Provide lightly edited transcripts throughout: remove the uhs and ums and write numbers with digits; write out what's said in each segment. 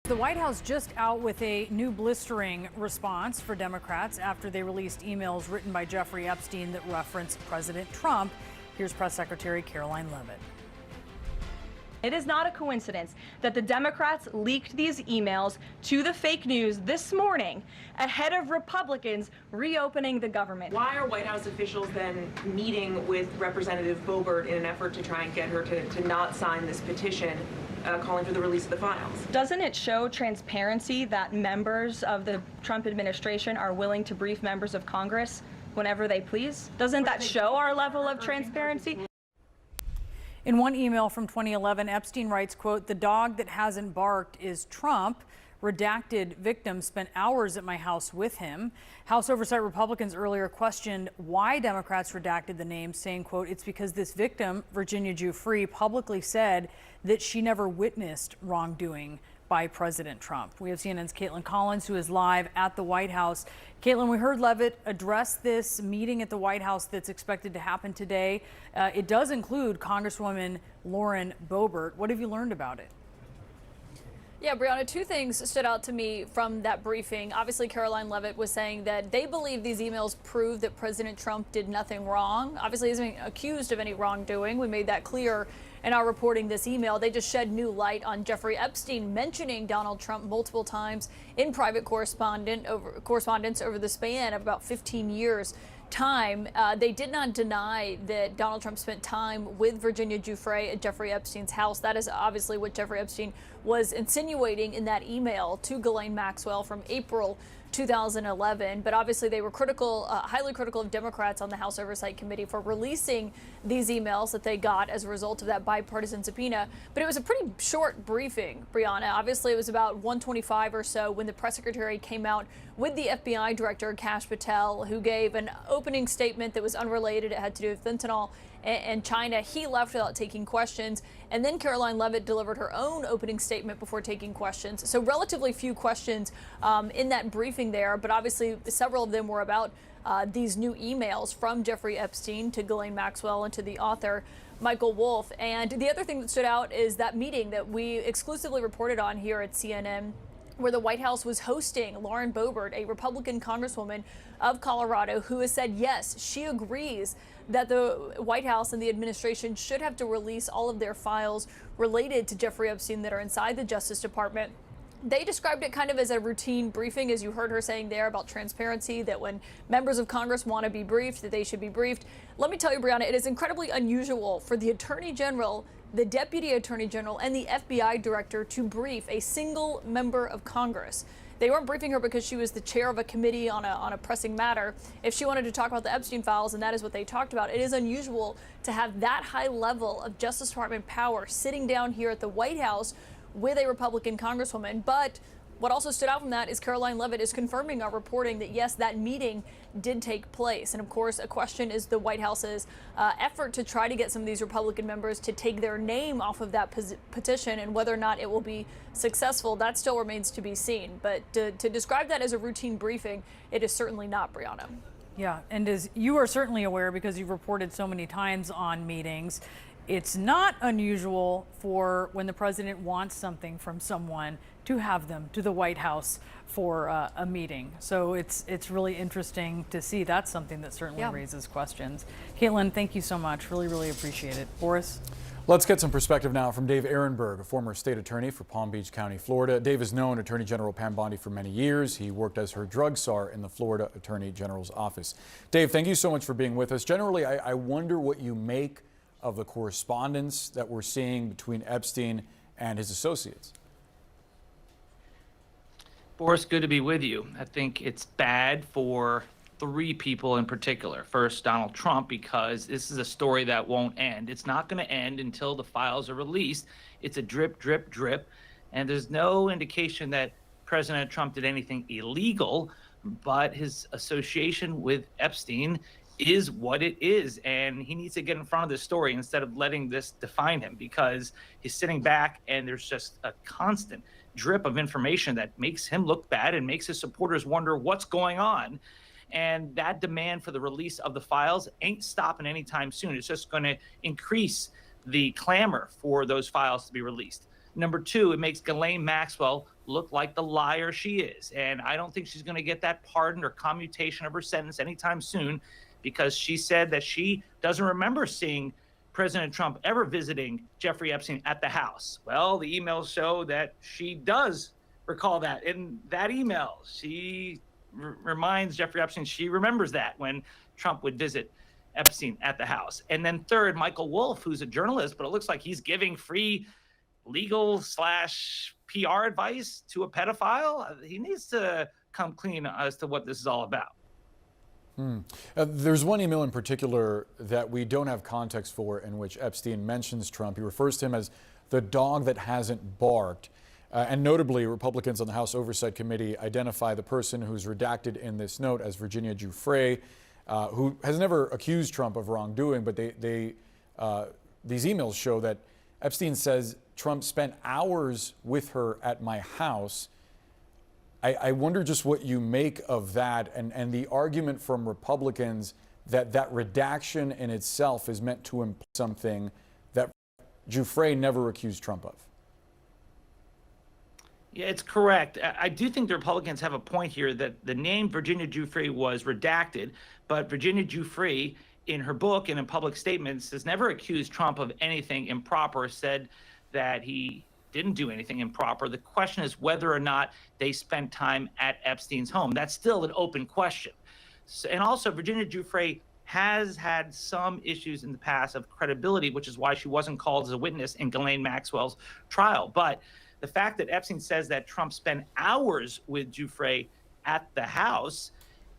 The White House just out with a new blistering response for Democrats after they released emails written by Jeffrey Epstein that reference President Trump. Here's Press Secretary Caroline Leavitt. It is not a coincidence that the Democrats leaked these emails to the fake news this morning ahead of Republicans reopening the government. Why are White House officials then meeting with Representative Boebert in an effort to try and get her to not sign this petition calling for the release of the files? Doesn't it show transparency that members of the Trump administration are willing to brief members of Congress whenever they please? Doesn't that show our level of transparency? In one email from 2011, Epstein writes, quote, "The dog that hasn't barked is Trump. Redacted victim spent hours at my house with him." House Oversight Republicans earlier questioned why Democrats redacted the name, saying, quote, "It's because this victim, Virginia Giuffre, publicly said that she never witnessed wrongdoing by President Trump." We have CNN's Caitlin Collins, who is live at the White House. Caitlin, we heard Leavitt address this meeting at the White House that's expected to happen today. It does include Congresswoman Lauren Boebert. What have you learned about it? Yeah, Brianna, two things stood out to me from that briefing. Obviously, Caroline Leavitt was saying that they believe these emails prove that President Trump did nothing wrong. Obviously, he's being accused of any wrongdoing. We made that clear in our reporting this email. They just shed new light on Jeffrey Epstein mentioning Donald Trump multiple times in private correspondence over the span of about 15 years. They did not deny that Donald Trump spent time with Virginia Giuffre at Jeffrey Epstein's house. That is obviously what Jeffrey Epstein was insinuating in that email to Ghislaine Maxwell from April 2011. But obviously they were critical, highly critical of Democrats on the House Oversight Committee for releasing these emails that they got as a result of that bipartisan subpoena. But it was a pretty short briefing, Brianna. Obviously it was about 1:25 or so when the press secretary came out with the FBI director, Kash Patel, who gave an opening statement that was unrelated. It had to do with fentanyl and China. He left without taking questions. And then Caroline Leavitt delivered her own opening statement before taking questions. So relatively few questions in that briefing there, but obviously several of them were about these new emails from Jeffrey Epstein to Ghislaine Maxwell and to the author, Michael Wolff. And the other thing that stood out is that meeting that we exclusively reported on here at CNN, where the White House was hosting Lauren Boebert, a Republican congresswoman of Colorado, who has said, yes, she agrees that the White House and the administration should have to release all of their files related to Jeffrey Epstein that are inside the Justice Department. They described it kind of as a routine briefing, as you heard her saying there, about transparency, that when members of Congress want to be briefed, that they should be briefed. Let me tell you, Brianna, it is incredibly unusual for the Attorney General, the Deputy Attorney General, and the FBI Director to brief a single member of Congress. They weren't briefing her because she was the chair of a committee on a pressing matter. If she wanted to talk about the Epstein files, and that is what they talked about, it is unusual to have that high level of Justice Department power sitting down here at the White House with a Republican congresswoman. But what also stood out from that is Caroline Leavitt is confirming our reporting that, yes, that meeting did take place. And of course, a question is the White House's effort to try to get some of these Republican members to take their name off of that petition, and whether or not it will be successful, that still remains to be seen. But to describe that as a routine briefing, it is certainly not, Brianna. Yeah, and as you are certainly aware, because you've reported so many times on meetings, it's not unusual for when the president wants something from someone to have them to the White House for a meeting. So it's really interesting to see. That's something that certainly raises questions. Caitlin, thank you so much. Really, really appreciate it. Boris? Let's get some perspective now from Dave Ehrenberg, a former state attorney for Palm Beach County, Florida. Dave has known Attorney General Pam Bondi for many years. He worked as her drug czar in the Florida Attorney General's office. Dave, thank you so much for being with us. Generally, I wonder what you make of the correspondence that we're seeing between Epstein and his associates. Boris, good to be with you. I think it's bad for three people in particular. First, Donald Trump, because this is a story that won't end. It's not going to end until the files are released. It's a drip, drip, drip. And there's no indication that President Trump did anything illegal, but his association with Epstein is what it is, and he needs to get in front of this story instead of letting this define him, because he's sitting back and there's just a constant drip of information that makes him look bad and makes his supporters wonder what's going on. And that demand for the release of the files ain't stopping anytime soon. It's just going to increase the clamor for those files to be released. Number two, it makes Ghislaine Maxwell look like the liar she is. And I don't think she's going to get that pardon or commutation of her sentence anytime soon, because she said that she doesn't remember seeing President Trump ever visiting Jeffrey Epstein at the house. Well, the emails show that she does recall that. In that email, she reminds Jeffrey Epstein she remembers that when Trump would visit Epstein at the house. And then third, Michael Wolff, who's a journalist, but it looks like he's giving free legal/PR advice to a pedophile. He needs to come clean as to what this is all about. There's one email in particular that we don't have context for, in which Epstein mentions Trump. He refers to him as the dog that hasn't barked. And notably, Republicans on the House Oversight Committee identify the person who's redacted in this note as Virginia Giuffre, who has never accused Trump of wrongdoing, but these emails show that Epstein says Trump spent hours with her at my house. I wonder just what you make of that, and the argument from Republicans that that redaction in itself is meant to imply something that Giuffre never accused Trump of. Yeah, it's correct. I do think the Republicans have a point here that the name Virginia Giuffre was redacted, but Virginia Giuffre, in her book and in public statements, has never accused Trump of anything improper, said that he didn't do anything improper. The question is whether or not they spent time at Epstein's home. That's still an open question. And also, Virginia Giuffre has had some issues in the past of credibility, which is why she wasn't called as a witness in Ghislaine Maxwell's trial. But the fact that Epstein says that Trump spent hours with Giuffre at the house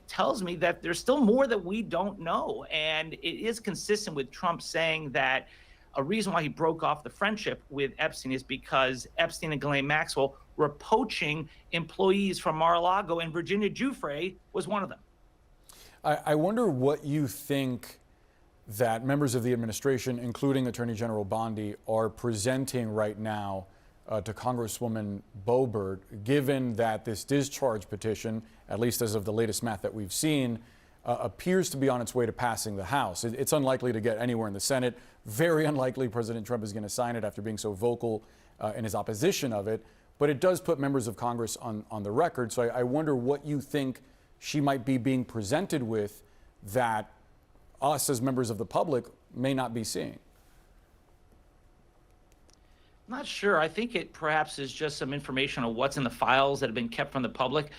tells me that there's still more that we don't know. And it is consistent with Trump saying that a reason why he broke off the friendship with Epstein is because Epstein and Ghislaine Maxwell were poaching employees from Mar-a-Lago, and Virginia Giuffre was one of them. I wonder what you think that members of the administration, including Attorney General Bondi, are presenting right now to Congresswoman Boebert, given that this discharge petition, at least as of the latest math that we've seen, appears to be on its way to passing the House. It's unlikely to get anywhere in the Senate. Very unlikely President Trump is going to sign it after being so vocal in his opposition of it. But it does put members of Congress on the record. So I wonder what you think she might be being presented with that us as members of the public may not be seeing. I'm not sure. I think it perhaps is just some information on what's in the files that have been kept from the public,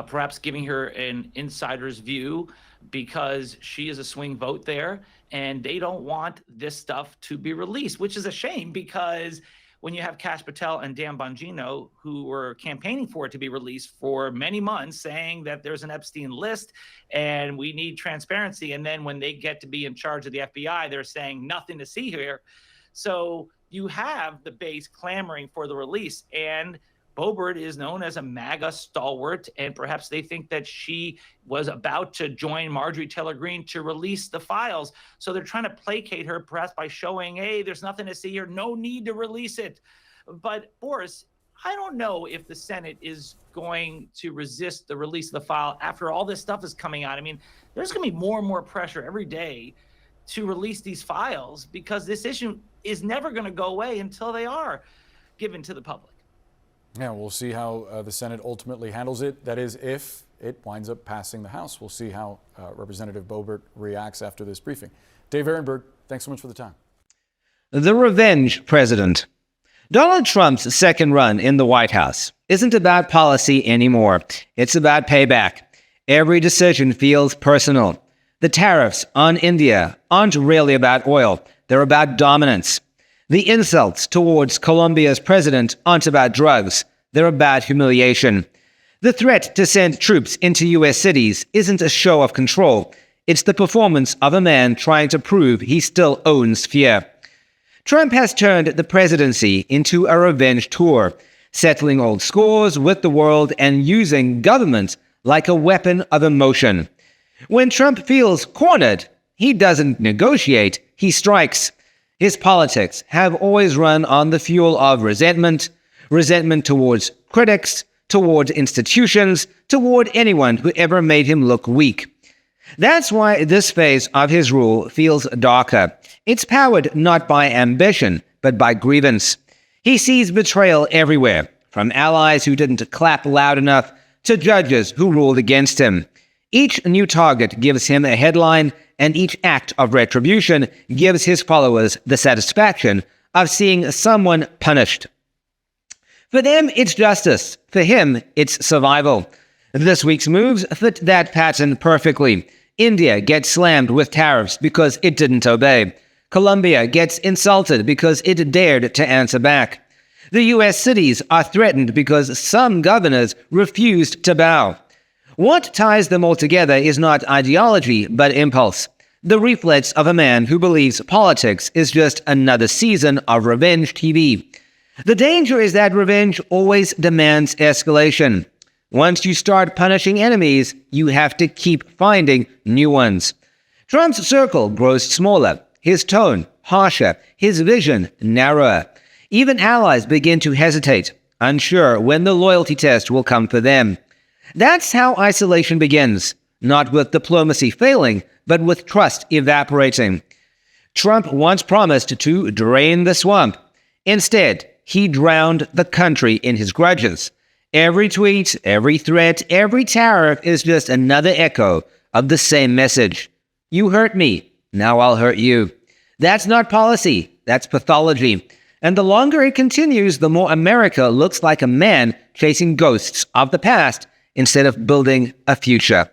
perhaps giving her an insider's view because she is a swing vote there and they don't want this stuff to be released, which is a shame because when you have Kash Patel and Dan Bongino, who were campaigning for it to be released for many months, saying that there's an Epstein list and we need transparency. And then when they get to be in charge of the FBI, they're saying nothing to see here. So you have the base clamoring for the release, and Boebert is known as a MAGA stalwart, and perhaps they think that she was about to join Marjorie Taylor Greene to release the files. So they're trying to placate her, perhaps by showing, hey, there's nothing to see here, no need to release it. But Boris, I don't know if the Senate is going to resist the release of the file after all this stuff is coming out. I mean, there's going to be more and more pressure every day to release these files because this issue is never going to go away until they are given to the public. Yeah, we'll see how the Senate ultimately handles it. That is, if it winds up passing the House. We'll see how Representative Boebert reacts after this briefing. Dave Ehrenberg, thanks so much for the time. The revenge president. Donald Trump's second run in the White House isn't about policy anymore. It's about payback. Every decision feels personal. The tariffs on India aren't really about oil. They're about dominance. The insults towards Colombia's president aren't about drugs. They're about humiliation. The threat to send troops into U.S. cities isn't a show of control. It's the performance of a man trying to prove he still owns fear. Trump has turned the presidency into a revenge tour, settling old scores with the world and using government like a weapon of emotion. When Trump feels cornered, he doesn't negotiate, he strikes. His politics have always run on the fuel of resentment towards critics, towards institutions, toward anyone who ever made him look weak. That's why this phase of his rule feels darker. It's powered not by ambition, but by grievance. He sees betrayal everywhere, from allies who didn't clap loud enough to judges who ruled against him. Each new target gives him a headline, and each act of retribution gives his followers the satisfaction of seeing someone punished. For them, it's justice. For him, it's survival. This week's moves fit that pattern perfectly. India gets slammed with tariffs because it didn't obey. Colombia gets insulted because it dared to answer back. The U.S. cities are threatened because some governors refused to bow. What ties them all together is not ideology, but impulse. The reflex of a man who believes politics is just another season of revenge TV. The danger is that revenge always demands escalation. Once you start punishing enemies, you have to keep finding new ones. Trump's circle grows smaller, his tone harsher, his vision narrower. Even allies begin to hesitate, unsure when the loyalty test will come for them. That's how isolation begins, not with diplomacy failing, but with trust evaporating. Trump once promised to drain the swamp. Instead, he drowned the country in his grudges. Every tweet, every threat, every tariff is just another echo of the same message. You hurt me, now I'll hurt you. That's not policy, that's pathology. And the longer it continues, the more America looks like a man chasing ghosts of the past instead of building a future.